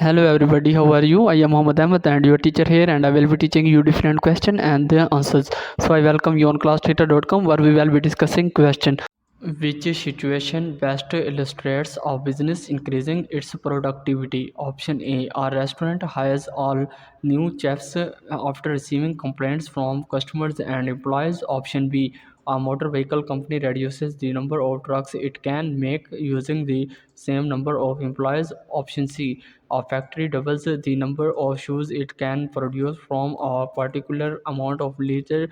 Hello everybody, how are you? I am Mohammad Ahmed and your teacher here, and I will be teaching you different questions and their answers. So I welcome you on classtheta.com, where we will be discussing question. Which situation best illustrates a business increasing its productivity? Option A: a restaurant hires all new chefs after receiving complaints from customers and employees. Option B: a motor vehicle company reduces the number of trucks it can make using the same number of employees. Option C: a factory doubles the number of shoes it can produce from a particular amount of leather.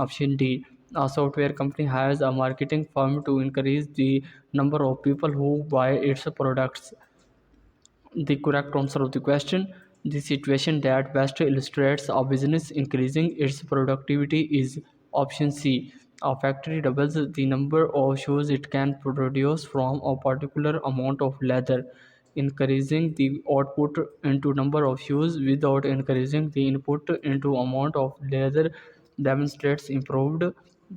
Option D: a software company hires a marketing firm to increase the number of people who buy its products. The correct answer of the question: the situation that best illustrates a business increasing its productivity is option C. A factory doubles the number of shoes it can produce from a particular amount of leather. Increasing the output into number of shoes without increasing the input into amount of leather demonstrates improved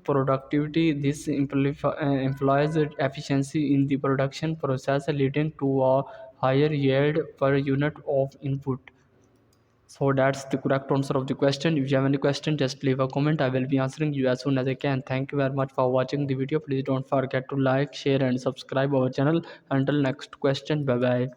productivity. This implies efficiency in the production process, leading to a higher yield per unit of input. So that's the correct answer of the question. If you have any question, just leave a comment. I will be answering you as soon as I can. Thank you very much for watching the video. Please don't forget to like, share and subscribe our channel. Until next question, bye bye.